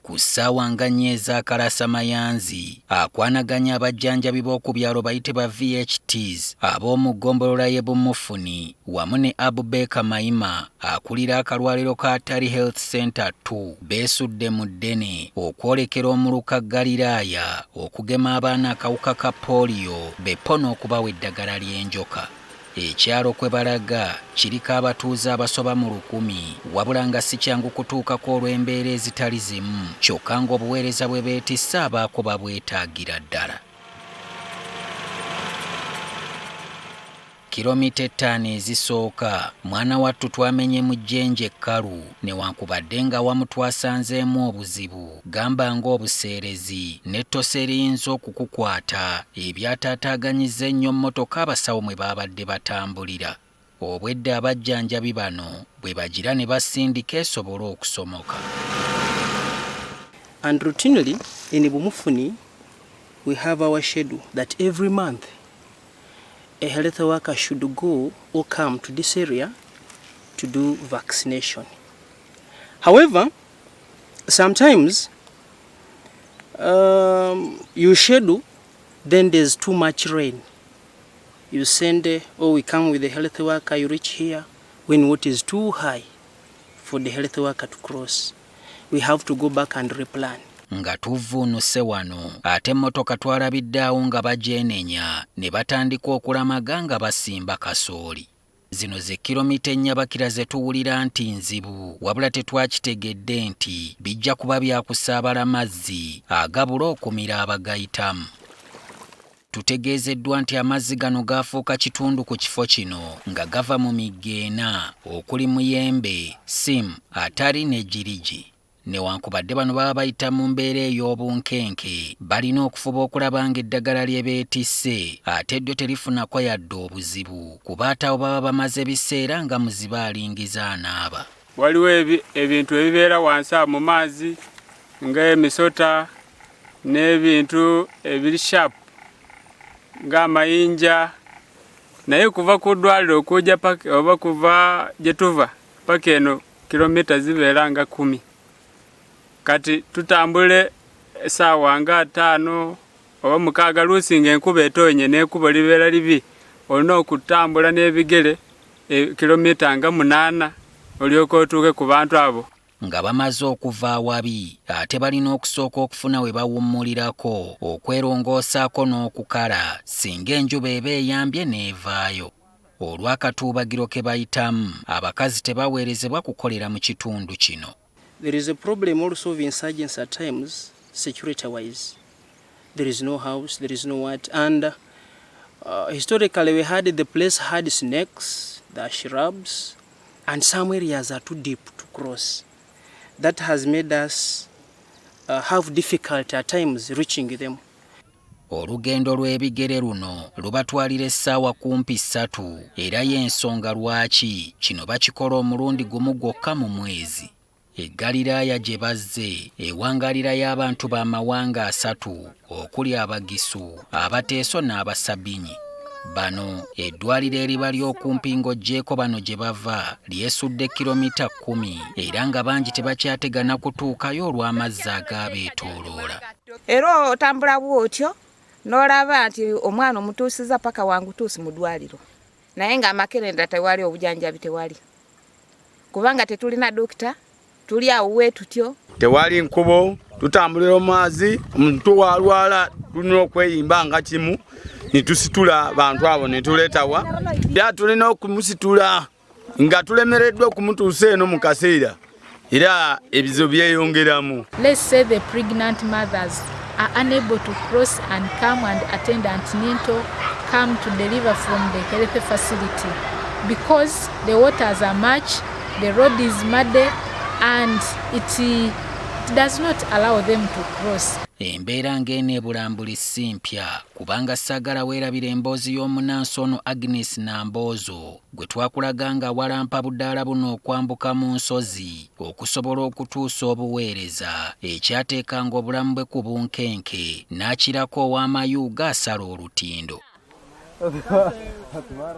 ku ssaawa nga 4 ez'akalasamayanzi akwanaganya abajjanjabi b'oku byalo bayite ba VHTs ab'omu ggombolola y'e Bumufuni wamu ne Abubeka Mayima akulira akalwaliro ka Tari Health Center 2 beesudde mu ddene okwolekera omuluka Galiraaya okugema abaana akawuka ka polio bepona okubawa eddagala ly'enjoka. Ekyalo kwe balaga kiriko abatuuze abasoba mu 1,000 wabula nga si kyangu kutuukako olw'embeera ezitali zimu kyokka ng'obuweereza bwe beetisse abaako babwetaagira ddala. Kilomita 5 ezisooka mwana wattu twamenye mu jjenje ekkalu newankubadde nga wamu twasanzeemu obuzibu gamba ng'obuseerezi n'ettosa eriyinza okukukwata ebyataataaganyizza ennyo mmotoka abasawo mwe baabadde batambulira. Obwedda abajjanjabi bano bwe bagira ne basindika esobole okusomoka. And routinely in Bumufuni we have our schedule that every month a health worker should go or come to this area to do vaccination. However, sometimes you schedule, then there's too much rain. You send, we come with the health worker, you reach here, when water is too high for the health worker to cross. We have to go back and replan. Nga tuvvuunuse wano ate emmotoka twalabiddaawo nga bajeenenya ne batandika okulamaga nga basimba kasooli. Zino ze kilomita 4 bakira ze tuwulira nti nzibu wabula tetwakitegedde nti bijja kuba byakusaabala mazzi agabula okumira abagayitamu. Tutegeezeddwa nti amazzi gano gaafuuka kitundu ku kifo kino nga gava mu migga 4 okuli Muyembe, Simu, Atari ne Jirigi. Newankubadde bano baba bayita mu mbeera ey'obunkenke balina okufuba okulaba ng'eddagala lye beetisse ate ddyo terifunako yadde obuzibu kuba ate abo baba bamaze ebiseera nga muziba alingiza anaaba. Waliwo ebintu ebibeera wansi mu maazi ng'emisota n'ebintu ebiri sharp ng'amayinja naye kuva ku ddwaliro okujja oba kuva gye tuva paka eno kilomita zibeera nga 10. Kati tutambule essaawa nga 5 oba 6 luusi ng'enkuba etonye n'ekkubo libeera libi olina okutambula n'ebigere kilomita nga 8 olyoka otuuke ku bantu abo. Nga bamaze okuva awabi ate balina okusooka okufuna we bawummulirako okwerongoosaako n'okukala singa enjuba eba eyambye n'evaayo. Olw'akatuubagiro ke bayitamu abakazi tebaweerezebwa kukolera mu kitundu kino. There is a problem also of insurgents at times, security-wise. There is no house, there is no what. And historically, we had the place had snakes, the shrubs, and some areas are too deep to cross. That has made us have difficulty at times reaching them. Olugendo lw'ebigere luno lubatwalira essaawa kumpi 3 era y'ensonga lwaki kino bakikola omulundi gumu gwokka mu mwezi. Galiraaya gye bazze ewangalira y'abantu b'amawanga 3 okuli Abagisu, Abateeso n'Abasabinyi. Bano eddwaliro eriba ly'okumpi ng'oggyeko bano gye bava lyesudde kilomita 10 era nga bangi tebakyategana kutuukayo olw'amazzi agaabeetooloola. Era otambula bw'otyo n'olaba nti omwana omutuusiza paka wangu tuusi mu ddwaliro naye ng'amakerenda tewali, obujjanjabi tewali kubanga tetulina dokita. Tuli awo tutyo. Tewali nkubo, tutambulira mu maazi, omuntu walwala tulina okweyimba nga kimu ne tusitula bantu abo ne tuleetawa. Era tulina okumusitula nga tulemereddwa okumutuusa eno mu kaseera era ebizibu byeyongeramu. Let's say the pregnant mothers are unable to cross and come and attend antenatal, come to deliver from the health facility because the waters are much, the road is muddy, and it does not allow them to cross. Embeera ng'eno e Bulambuli si mpya kubanga saagala weerabira emboozi y'omunnansi ono Agnes Namboozo gwe twakulaga nga walampa budaala buno okwambuka mu nsozi okusobola okutuusa obuweereza ekyateekanga obulamu bwe ku bunkenke n'akirako ow'amayuga asala olutindo.